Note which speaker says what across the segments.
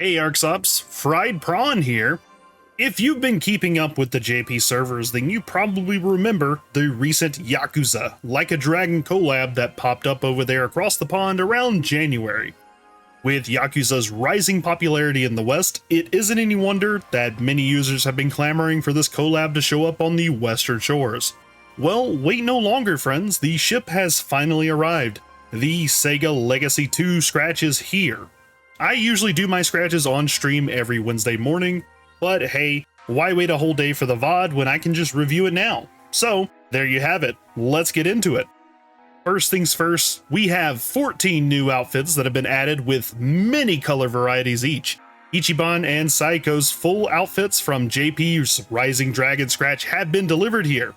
Speaker 1: Hey ARKS, Fried Prawn here. If you've been keeping up with the JP servers, then you probably remember the recent Yakuza Like a Dragon collab that popped up over there across the pond around January. With Yakuza's rising popularity in the West, it isn't any wonder that many users have been clamoring for this collab to show up on the Western shores. Well, wait no longer, friends, the ship has finally arrived. The Sega Legacy 2 scratch is here. I usually do my scratches on stream every Wednesday morning, but hey, why wait a whole day for the VOD when I can just review it now? So, there you have it, let's get into it. First things first, we have 14 new outfits that have been added with many color varieties each. Ichiban and Saiko's full outfits from JP's Rising Dragon scratch have been delivered here.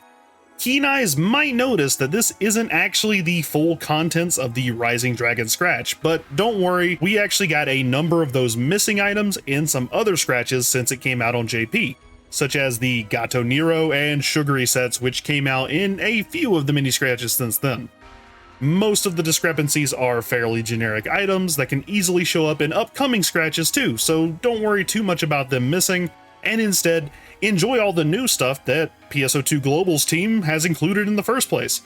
Speaker 1: Keen eyes might notice that this isn't actually the full contents of the Rising Dragon scratch, but don't worry, we actually got a number of those missing items in some other scratches since it came out on JP, such as the Gato Nero and Sugary sets, which came out in a few of the mini scratches since then. Most of the discrepancies are fairly generic items that can easily show up in upcoming scratches too, so don't worry too much about them missing, and instead, enjoy all the new stuff that PSO2 Global's team has included in the first place.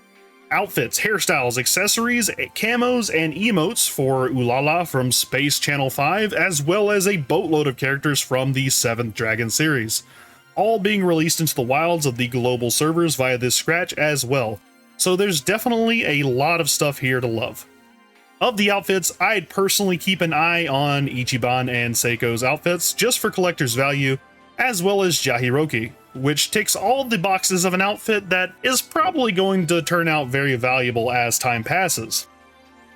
Speaker 1: Outfits, hairstyles, accessories, camos, and emotes for Ulala from Space Channel 5, as well as a boatload of characters from the 7th Dragon series, all being released into the wilds of the global servers via this scratch as well. So there's definitely a lot of stuff here to love. Of the outfits, I'd personally keep an eye on Ichiban and Seiko's outfits just for collector's value, as well as Jahiroki, which ticks all the boxes of an outfit that is probably going to turn out very valuable as time passes.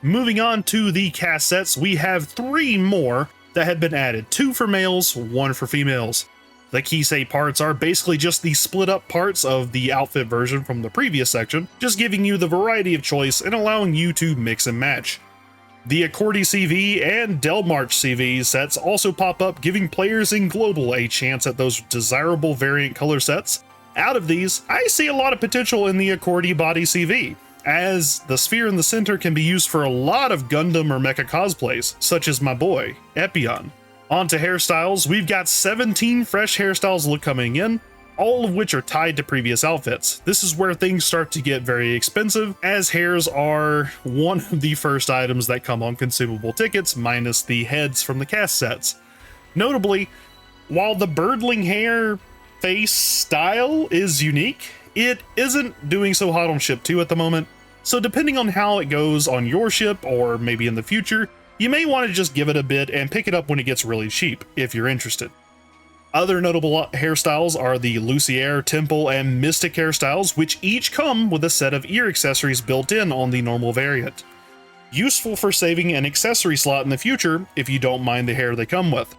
Speaker 1: Moving on to the cast sets, we have 3 more that have been added, 2 for males, 1 for females. The Kisei parts are basically just the split up parts of the outfit version from the previous section, just giving you the variety of choice and allowing you to mix and match. The Accordi CV and Delmarch CV sets also pop up, giving players in Global a chance at those desirable variant color sets. Out of these, I see a lot of potential in the Accordi body CV, as the sphere in the center can be used for a lot of Gundam or mecha cosplays, such as my boy, Epion. On to hairstyles, we've got 17 fresh hairstyles coming in, all of which are tied to previous outfits. This is where things start to get very expensive, as hairs are one of the first items that come on consumable tickets, minus the heads from the cast sets. Notably, while the birdling hair face style is unique, it isn't doing so hot on ship 2 at the moment, so depending on how it goes on your ship, or maybe in the future, you may want to just give it a bit and pick it up when it gets really cheap, if you're interested. Other notable hairstyles are the Lucier, Temple, and Mystic hairstyles, which each come with a set of ear accessories built in on the normal variant. Useful for saving an accessory slot in the future if you don't mind the hair they come with.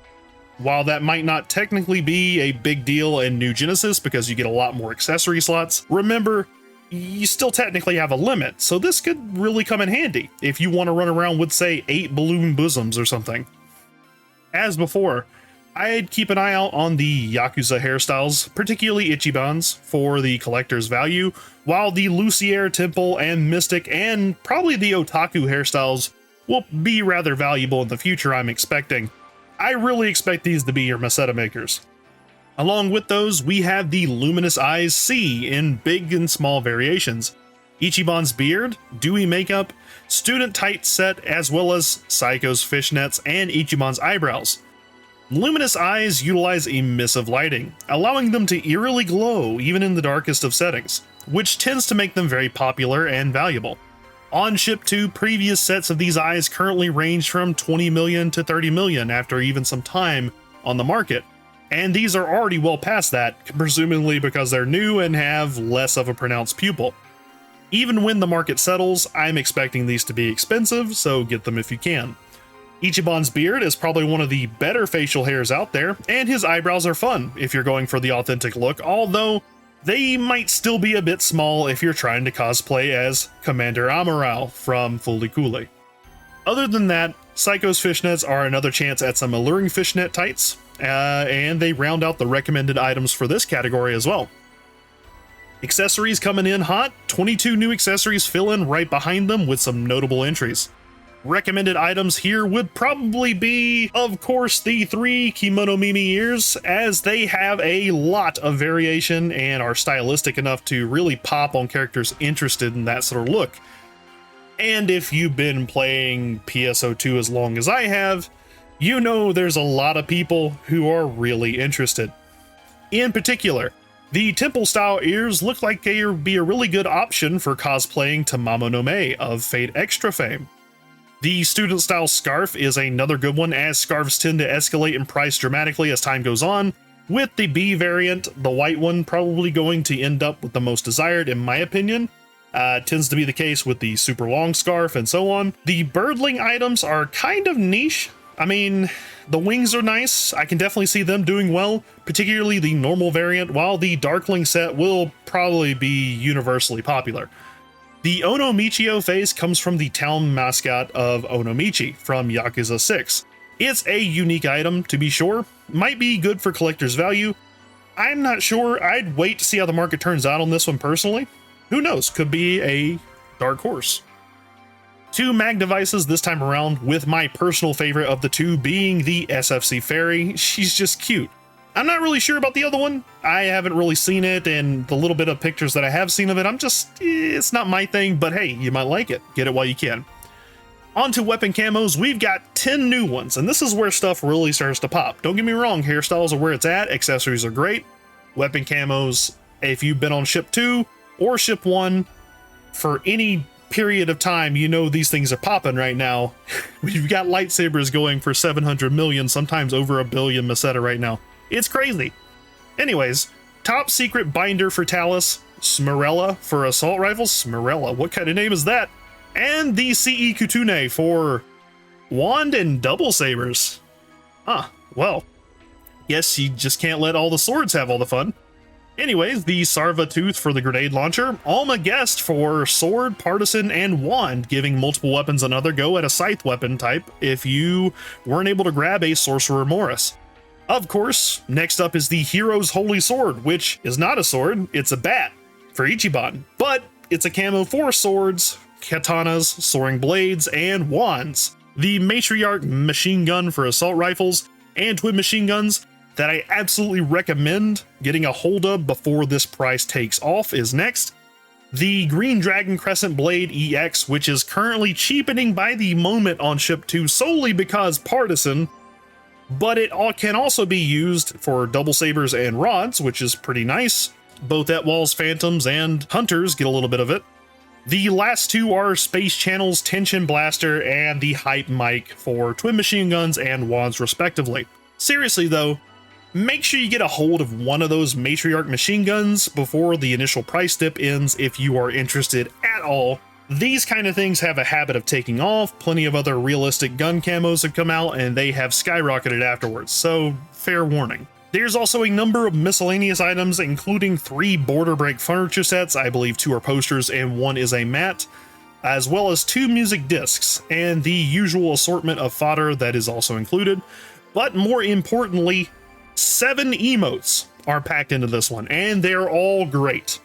Speaker 1: While that might not technically be a big deal in New Genesis because you get a lot more accessory slots, remember, you still technically have a limit, so this could really come in handy if you want to run around with, say, 8 balloon bosoms or something. As before, I'd keep an eye out on the Yakuza hairstyles, particularly Ichiban's, for the collector's value, while the Lucier, Temple, and Mystic, and probably the Otaku hairstyles will be rather valuable in the future, I'm expecting. I really expect these to be your Maseta makers. Along with those, we have the Luminous Eyes C in big and small variations, Ichiban's beard, dewy makeup, student tight set, as well as Saiko's fishnets and Ichiban's eyebrows. Luminous Eyes utilize emissive lighting, allowing them to eerily glow even in the darkest of settings, which tends to make them very popular and valuable. On ship 2, previous sets of these eyes currently range from 20 million to 30 million after even some time on the market, and these are already well past that, presumably because they're new and have less of a pronounced pupil. Even when the market settles, I'm expecting these to be expensive, so get them if you can. Ichiban's beard is probably one of the better facial hairs out there, and his eyebrows are fun if you're going for the authentic look, although they might still be a bit small if you're trying to cosplay as Commander Amaral from Fooly Cooly. Other than that, Saiko's fishnets are another chance at some alluring fishnet tights, and they round out the recommended items for this category as well. Accessories coming in hot, 22 new accessories fill in right behind them with some notable entries. Recommended items here would probably be, of course, the 3 Kimono Mimi ears, as they have a lot of variation and are stylistic enough to really pop on characters interested in that sort of look. And if you've been playing PSO2 as long as I have, you know there's a lot of people who are really interested. In particular, the temple-style ears look like they would be a really good option for cosplaying Tamamo no Mae of Fate Extra fame. The student-style scarf is another good one, as scarves tend to escalate in price dramatically as time goes on, with the B variant, the white one, probably going to end up with the most desired in my opinion. Tends to be the case with the super long scarf and so on. The birdling items are kind of niche. I mean, the wings are nice. I can definitely see them doing well, particularly the normal variant, while the Darkling set will probably be universally popular. The Onomichio face comes from the town mascot of Onomichi from Yakuza 6. It's a unique item, to be sure. Might be good for collector's value. I'm not sure. I'd wait to see how the market turns out on this one personally. Who knows? Could be a dark horse. 2 mag devices this time around, with my personal favorite of the 2 being the SFC Fairy. She's just cute. I'm not really sure about the other one. I haven't really seen it, and the little bit of pictures that I have seen of it, it's not my thing, but hey, you might like it. Get it while you can. On to weapon camos, we've got 10 new ones, and this is where stuff really starts to pop. Don't get me wrong, hairstyles are where it's at, accessories are great. Weapon camos, if you've been on ship 2 or ship 1 for any period of time, you know these things are popping right now. We've got lightsabers going for 700 million, sometimes over 1 billion Meseta right now. It's crazy. Anyways, top secret binder for Talus, Smirella for assault rifles. Smirella, what kind of name is that? And the CE Kutune for wand and double sabers. Well, guess you just can't let all the swords have all the fun. Anyways, the Sarva Tooth for the grenade launcher, Alma Guest for sword, partisan, and wand, giving multiple weapons another go at a scythe weapon type if you weren't able to grab a Sorcerer Morris. Of course, next up is the Hero's Holy Sword, which is not a sword, it's a bat for Ichiban, but it's a camo for swords, katanas, soaring blades, and wands. The Matriarch Machine Gun for assault rifles and twin machine guns that I absolutely recommend getting a hold of before this price takes off is next. The Green Dragon Crescent Blade EX, which is currently cheapening by the moment on ship 2 solely because partisan, but it can also be used for double sabers and rods, which is pretty nice. Both Etwalls, Phantoms, and Hunters get a little bit of it. The last 2 are Space Channel's Tension Blaster and the Hype Mic for twin machine guns and wands respectively. Seriously though, make sure you get a hold of one of those Matriarch machine guns before the initial price dip ends if you are interested at all. These kind of things have a habit of taking off. Plenty of other realistic gun camos have come out and they have skyrocketed afterwards, so fair warning. There's also a number of miscellaneous items, including 3 border break furniture sets, I believe 2 are posters and 1 is a mat, as well as 2 music discs, and the usual assortment of fodder that is also included. But more importantly, 7 emotes are packed into this one, and they're all great.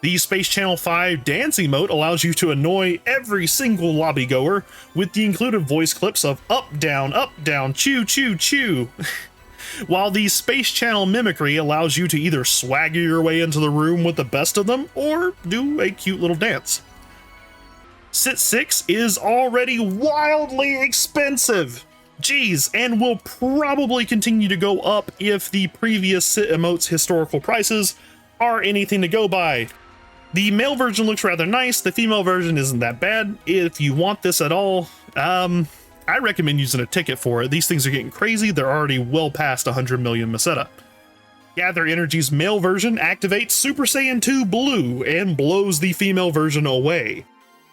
Speaker 1: The Space Channel 5 dance emote allows you to annoy every single lobby goer with the included voice clips of up, down, chew, chew, chew. While the Space Channel mimicry allows you to either swagger your way into the room with the best of them or do a cute little dance. Sit 6 is already wildly expensive. Geez, and will probably continue to go up if the previous Sit emotes historical prices are anything to go by. The male version looks rather nice, the female version isn't that bad. If you want this at all, I recommend using a ticket for it. These things are getting crazy, they're already well past 100 million Meseta. Gather Energy's male version activates Super Saiyan 2 Blue and blows the female version away.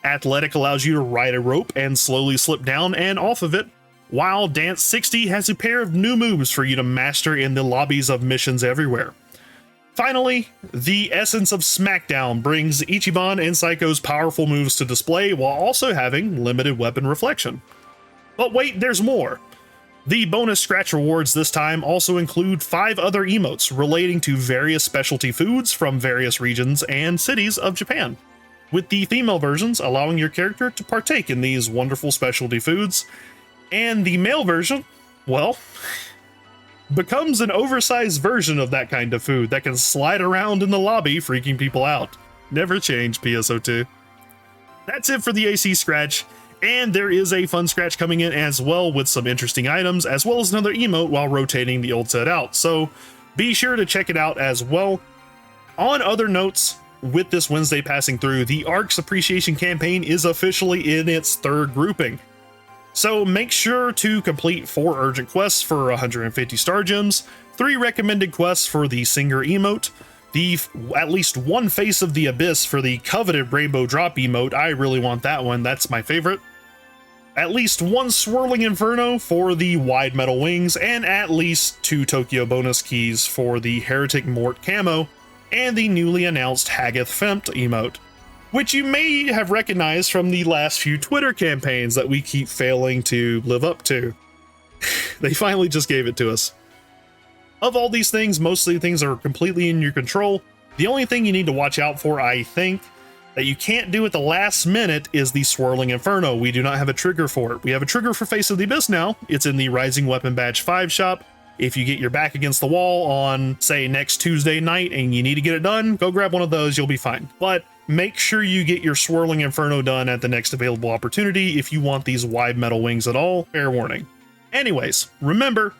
Speaker 1: Athletic allows you to ride a rope and slowly slip down and off of it, while Dance 60 has a pair of new moves for you to master in the lobbies of missions everywhere. Finally, the Essence of Smackdown brings Ichiban and Psycho's powerful moves to display while also having limited weapon reflection. But wait, there's more! The bonus scratch rewards this time also include 5 other emotes relating to various specialty foods from various regions and cities of Japan. with the female versions allowing your character to partake in these wonderful specialty foods, and the male version, well, becomes an oversized version of that kind of food that can slide around in the lobby, freaking people out. Never change, PSO2. That's it for the AC Scratch, and there is a fun scratch coming in as well with some interesting items, as well as another emote while rotating the old set out, so be sure to check it out as well. On other notes, with this Wednesday passing through, the ARKS Appreciation Campaign is officially in its third grouping. So make sure to complete 4 urgent quests for 150 star gems, 3 recommended quests for the Singer emote, at least 1 Face of the Abyss for the coveted Rainbow Drop emote. I really want that one, that's my favorite. At least 1 Swirling Inferno for the Wide Metal Wings, and at least 2 Tokyo bonus keys for the Heretic Mort camo and the newly announced Haggith Fempt emote, which you may have recognized from the last few Twitter campaigns that we keep failing to live up to. They finally just gave it to us. Of all these things, most of the things are completely in your control. The only thing you need to watch out for, I think, that you can't do at the last minute is the Swirling Inferno. We do not have a trigger for it. We have a trigger for Face of the Abyss now. It's in the Rising Weapon Badge 5 shop. If you get your back against the wall on, say, next Tuesday night and you need to get it done, go grab one of those, you'll be fine. But make sure you get your Swirling Inferno done at the next available opportunity if you want these Wide Metal Wings at all. Fair warning. Anyways, remember,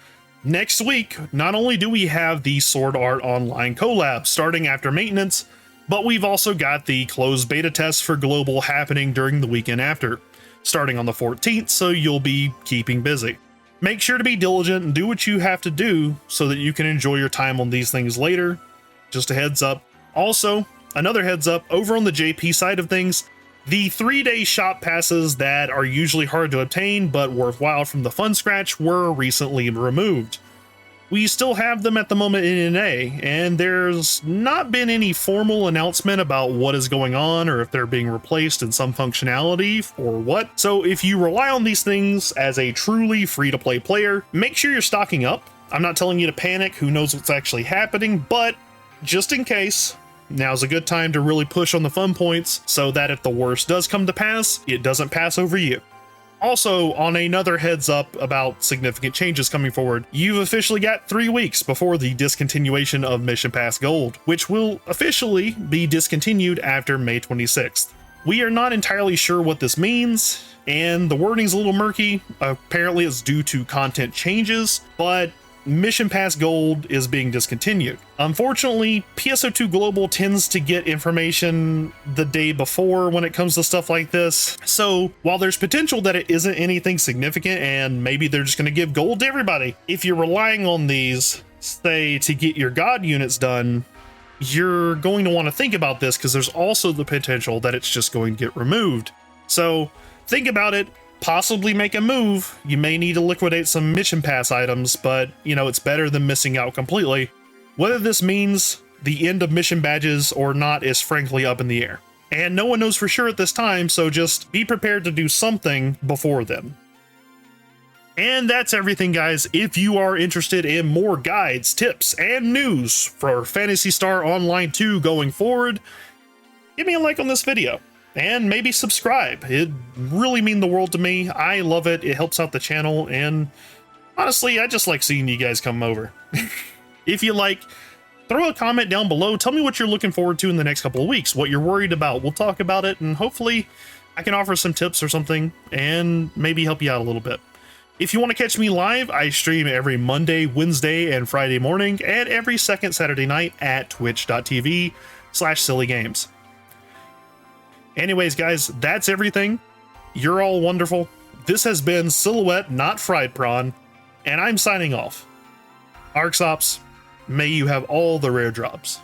Speaker 1: next week, not only do we have the Sword Art Online collab starting after maintenance, but we've also got the closed beta test for Global happening during the weekend after, starting on the 14th, so you'll be keeping busy. Make sure to be diligent and do what you have to do so that you can enjoy your time on these things later. Just a heads up. Also, another heads up, over on the JP side of things, the 3-day shop passes that are usually hard to obtain but worthwhile from the Fun Scratch were recently removed. We still have them at the moment in NA, and there's not been any formal announcement about what is going on or if they're being replaced in some functionality or what. So if you rely on these things as a truly free-to-play player, make sure you're stocking up. I'm not telling you to panic, who knows what's actually happening, but just in case, now's a good time to really push on the fun points so that if the worst does come to pass, it doesn't pass over you. Also, on another heads up about significant changes coming forward, you've officially got 3 weeks before the discontinuation of Mission Pass Gold, which will officially be discontinued after May 26th. We are not entirely sure what this means, and the wording's a little murky. Apparently it's due to content changes, but Mission Pass Gold is being discontinued. Unfortunately, PSO2 Global tends to get information the day before when it comes to stuff like this. So while there's potential that it isn't anything significant and maybe they're just going to give gold to everybody, if you're relying on these, say, to get your God units done, you're going to want to think about this because there's also the potential that it's just going to get removed. So think about it. Possibly make a move. You may need to liquidate some Mission Pass items, but you know, it's better than missing out completely. Whether this means the end of mission badges or not is frankly up in the air. And no one knows for sure at this time, so just be prepared to do something before then. And that's everything, guys. If you are interested in more guides, tips, and news for Phantasy Star Online 2 going forward, give me a like on this video. And maybe subscribe. It'd really mean the world to me. I love it. It helps out the channel. And honestly, I just like seeing you guys come over. If you like, throw a comment down below. Tell me what you're looking forward to in the next couple of weeks, what you're worried about. We'll talk about it, and hopefully I can offer some tips or something and maybe help you out a little bit. If you want to catch me live, I stream every Monday, Wednesday, and Friday morning, and every second Saturday night at twitch.tv/sillygames. Anyways, guys, that's everything. You're all wonderful. This has been Silhouette, not Fried Prawn, and I'm signing off. ARKS Ops, may you have all the rare drops.